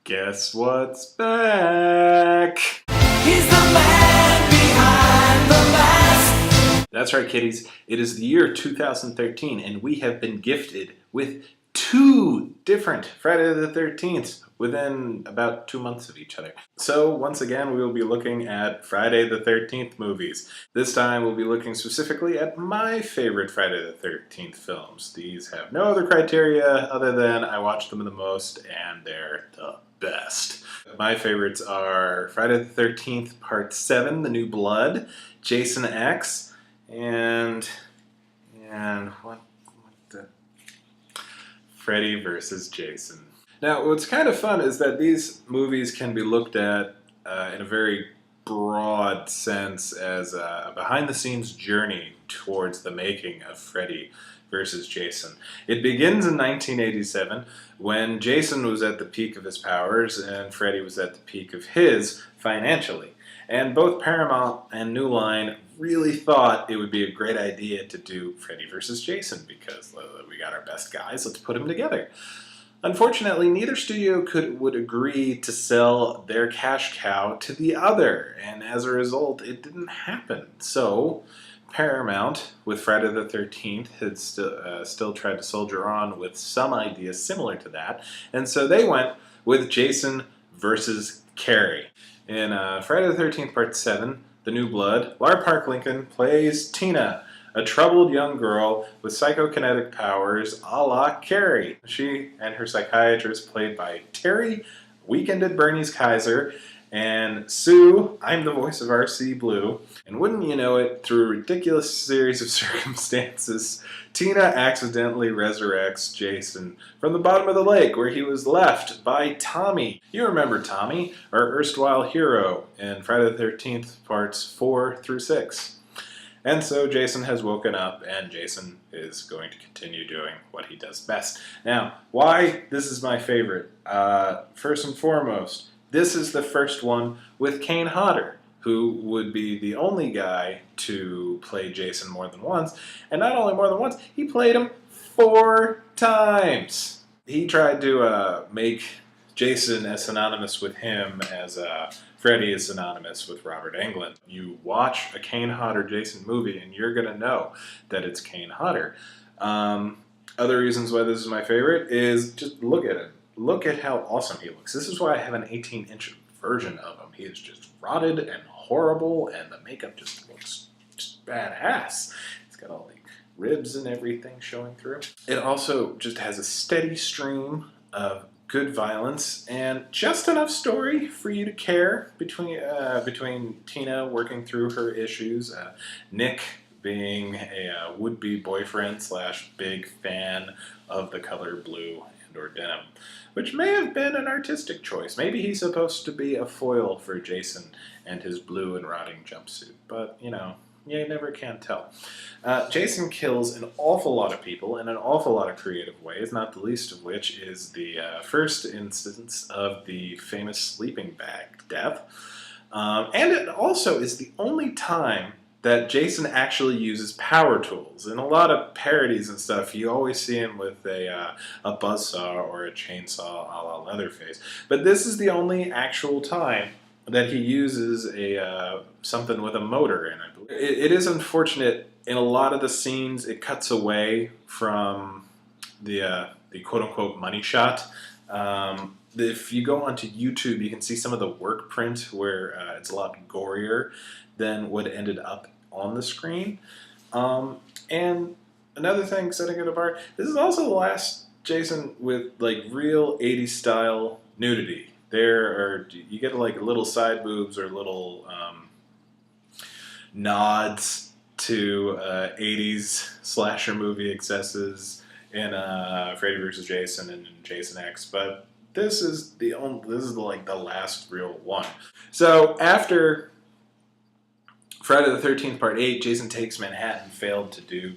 Guess what's back? He's the man behind the mask. That's right, kiddies. It is the year 2013, and we have been gifted with two different Friday the 13th within about 2 months of each other. So once again, we will be looking at Friday the 13th movies. This time we'll be looking specifically at my favorite Friday the 13th films. These have no other criteria other than I watch them the most and they're the best. My favorites are Friday the 13th Part 7, The New Blood, Jason X, and what the Freddy versus Jason. Now, what's kind of fun is that these movies can be looked at in a very broad sense as a behind-the-scenes journey towards the making of Freddy versus Jason. It begins in 1987 when Jason was at the peak of his powers and Freddy was at the peak of his financially. And both Paramount and New Line really thought it would be a great idea to do Freddy versus Jason because we got our best guys, let's put them together. Unfortunately, neither studio would agree to sell their cash cow to the other, and as a result, it didn't happen. So, Paramount, with Friday the 13th, had still tried to soldier on with some ideas similar to that, and so they went with Jason versus Carrie. In Friday the 13th Part 7, The New Blood, Lara Park Lincoln plays Tina, a troubled young girl with psychokinetic powers a la Carrie. She and her psychiatrist, played by Terry Weekend at Bernie's Kaiser, and Sue, I'm the voice of R.C. Blue. And wouldn't you know it, through a ridiculous series of circumstances, Tina accidentally resurrects Jason from the bottom of the lake where he was left by Tommy. You remember Tommy, our erstwhile hero in Friday the 13th Parts 4 through 6. And so Jason has woken up, and Jason is going to continue doing what he does best. Now, why this is my favorite? First and foremost, this is the first one with Kane Hodder, who would be the only guy to play Jason more than once. And not only more than once, he played him 4 times. He tried to make Jason as synonymous with him as Freddy is synonymous with Robert Englund. You watch a Kane Hodder Jason movie and you're going to know that it's Kane Hodder. Other reasons why this is my favorite is just look at him. Look at how awesome he looks. This is why I have an 18-inch version of him. He is just rotted and horrible and the makeup just looks just badass. He's got all the ribs and everything showing through. It also just has a steady stream of good violence and just enough story for you to care between Tina working through her issues, Nick being a would-be boyfriend / big fan of the color blue and or denim, which may have been an artistic choice. Maybe he's supposed to be a foil for Jason and his blue and rotting jumpsuit, but you know, you never can tell. Jason kills an awful lot of people in an awful lot of creative ways, not the least of which is the first instance of the famous sleeping bag death. And it also is the only time that Jason actually uses power tools. In a lot of parodies and stuff, you always see him with a buzzsaw or a chainsaw a la Leatherface. But this is the only actual time that he uses something with a motor in it. It is unfortunate, in a lot of the scenes, it cuts away from the quote-unquote money shot. If you go onto YouTube, you can see some of the work print where it's a lot gorier than what ended up on the screen. And another thing, setting it apart, this is also the last Jason with like real 80s style nudity. You get like little side boobs or little nods to 80s slasher movie excesses in Freddy vs. Jason and Jason X, but this is the last real one. So after Friday the 13th Part 8, Jason Takes Manhattan failed to do,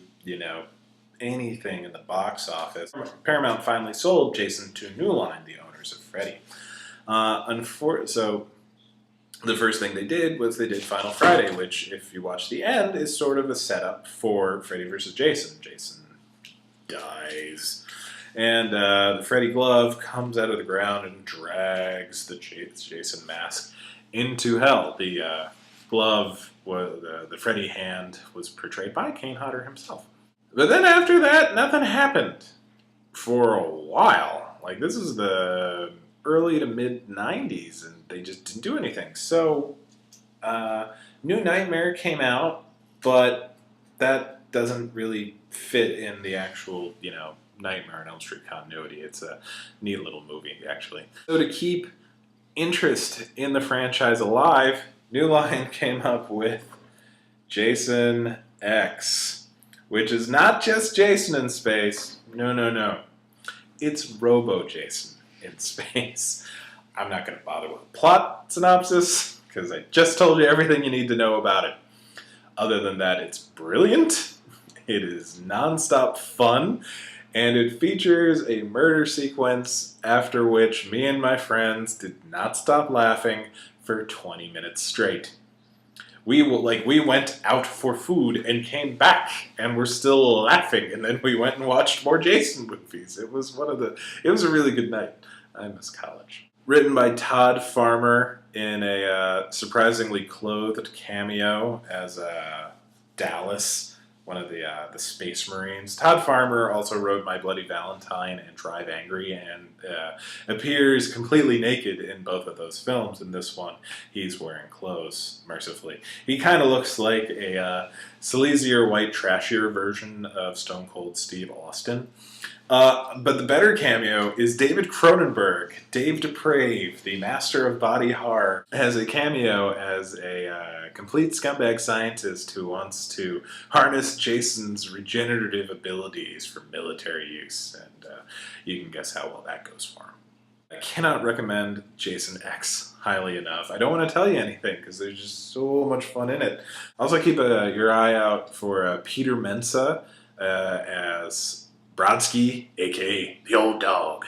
anything in the box office. Paramount finally sold Jason to New Line, the owners of Freddy. So the first thing they did was they did Final Friday, which, if you watch the end, is sort of a setup for Freddy vs. Jason. Jason dies. And the Freddy glove comes out of the ground and drags the Jason mask into hell. The glove, the Freddy hand, was portrayed by Kane Hodder himself. But then after that, nothing happened for a while. Like, this is the early to mid 90s, and they just didn't do anything. So, New Nightmare came out, but that doesn't really fit in the actual, Nightmare on Elm Street continuity. It's a neat little movie, actually. So to keep interest in the franchise alive, New Line came up with Jason X, which is not just Jason in space. No. It's Robo Jason in space. I'm not going to bother with a plot synopsis because I just told you everything you need to know about it. Other than that, it's brilliant. It is nonstop fun. And it features a murder sequence after which me and my friends did not stop laughing for 20 minutes straight. We went out for food and came back and we're still laughing, and then we went and watched more Jason movies. It was a really good night. I miss college. Written by Todd Farmer in a surprisingly clothed cameo as Dallas, one of the Space Marines. Todd Farmer also wrote My Bloody Valentine and Drive Angry, and appears completely naked in both of those films. In this one, he's wearing clothes, mercifully. He kind of looks like a sleazier, white, trashier version of Stone Cold Steve Austin. But the better cameo is David Cronenberg. Dave Deprave, the master of body horror, has a cameo as a complete scumbag scientist who wants to harness Jason's regenerative abilities for military use. And you can guess how well that goes for him. I cannot recommend Jason X highly enough. I don't want to tell you anything because there's just so much fun in it. Also keep your eye out for Peter Mensa as Brodsky, a.k.a. the old dog,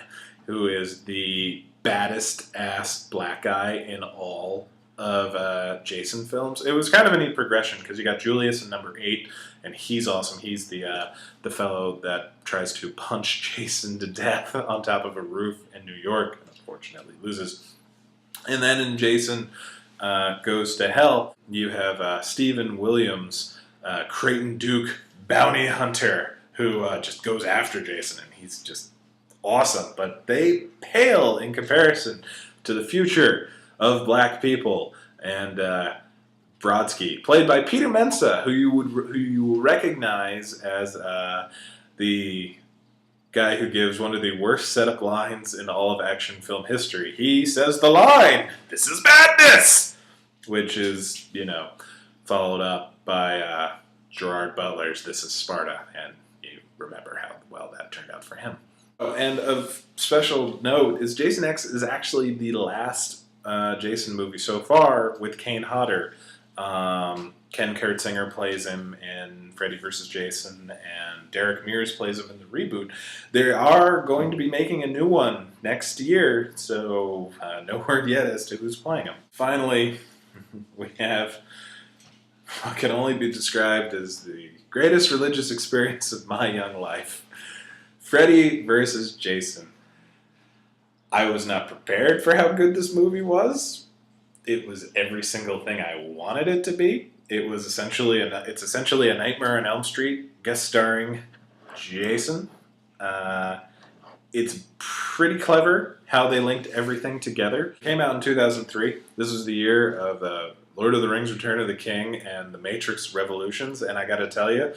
who is the baddest ass black guy in all of Jason films. It was kind of a neat progression because you got Julius in number 8, and he's awesome. He's the fellow that tries to punch Jason to death on top of a roof in New York and unfortunately loses. And then in Jason Goes to Hell, you have Stephen Williams, Creighton Duke, bounty hunter, who just goes after Jason, and he's just awesome. But they pale in comparison to the future of black people. And Brodsky, played by Peter Mensa, who you will recognize as the guy who gives one of the worst setup lines in all of action film history. He says the line, "This is madness," which is, followed up by Gerard Butler's "This is Sparta," and remember how well that turned out for him. Oh, and of special note is Jason X is actually the last Jason movie so far with Kane Hodder. Ken Kurtzinger plays him in Freddy vs. Jason, and Derek Mears plays him in the reboot. They are going to be making a new one next year, so no word yet as to who's playing him. Finally, we have what can only be described as the greatest religious experience of my young life. Freddy vs. Jason. I was not prepared for how good this movie was. It was every single thing I wanted it to be. It's essentially a Nightmare on Elm Street, guest starring Jason. It's pretty clever how they linked everything together. It came out in 2003. This was the year of Lord of the Rings, Return of the King, and The Matrix Revolutions, and I gotta tell you,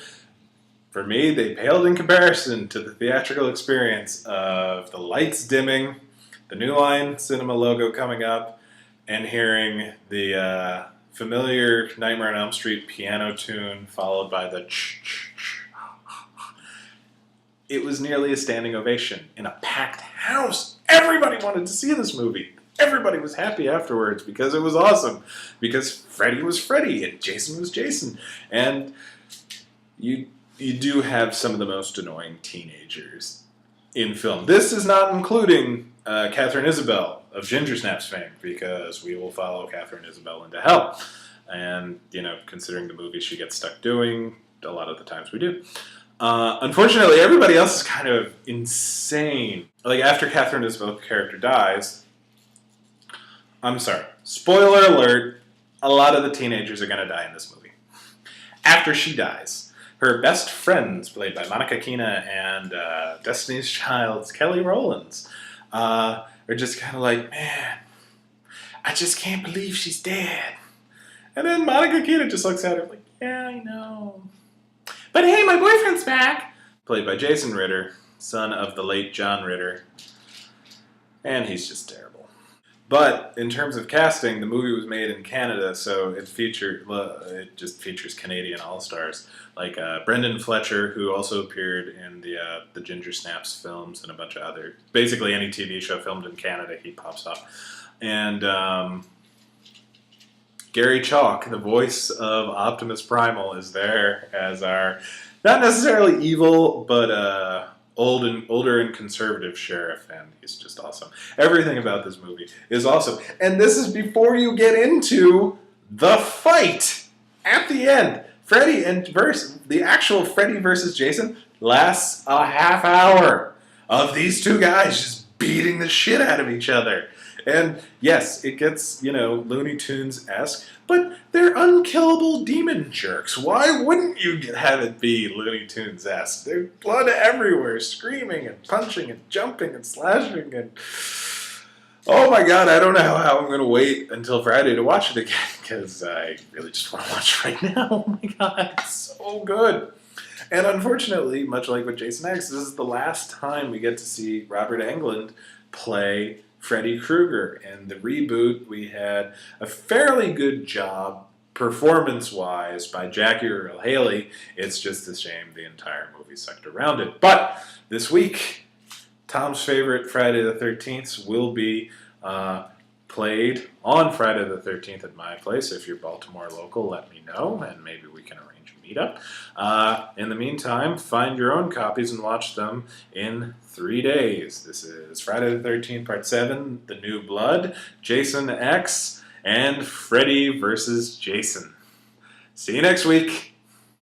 for me, they paled in comparison to the theatrical experience of the lights dimming, the New Line Cinema logo coming up, and hearing the familiar Nightmare on Elm Street piano tune followed by the ch-ch-ch. It was nearly a standing ovation in a packed house. Everybody wanted to see this movie. Everybody was happy afterwards because it was awesome. Because Freddy was Freddy and Jason was Jason. And you do have some of the most annoying teenagers in film. This is not including Catherine Isabel of Ginger Snaps fame, because we will follow Catherine Isabel into hell. And, considering the movie she gets stuck doing, a lot of the times we do. Unfortunately, everybody else is kind of insane. Like, after Catherine Isabel's character dies, I'm sorry, spoiler alert, a lot of the teenagers are going to die in this movie. After she dies, her best friends, played by Monica Keena and Destiny's Child's Kelly Rowlands, are just kind of like, man, I just can't believe she's dead. And then Monica Keena just looks at her like, yeah, I know. But hey, my boyfriend's back! Played by Jason Ritter, son of the late John Ritter. And he's just terrible. But in terms of casting, the movie was made in Canada, so it just features Canadian all-stars like Brendan Fletcher, who also appeared in the Ginger Snaps films and a bunch of other, basically any TV show filmed in Canada, he pops up. And Gary Chalk, the voice of Optimus Primal, is there as our not necessarily evil, but older and conservative sheriff, and he's just awesome. Everything about this movie is awesome. And this is before you get into the fight at the end. The actual Freddy versus Jason lasts a half hour of these two guys just beating the shit out of each other. And yes, it gets, Looney Tunes-esque, but they're unkillable demon jerks. Why wouldn't you have it be Looney Tunes-esque? There's blood everywhere, screaming and punching and jumping and slashing and... Oh my god, I don't know how I'm going to wait until Friday to watch it again, because I really just want to watch it right now. Oh my god, it's so good. And unfortunately, much like with Jason X, this is the last time we get to see Robert Englund play Freddy Krueger. In the reboot, we had a fairly good job performance-wise by Jackie Earle Haley. It's just a shame the entire movie sucked around it. But this week, Tom's favorite Friday the 13th will be played on Friday the 13th at my place. If you're Baltimore local, let me know, and maybe we can arrange a meetup. In the meantime, find your own copies and watch them in 3 days. This is Friday the 13th, Part 7, The New Blood, Jason X, and Freddy versus Jason. See you next week.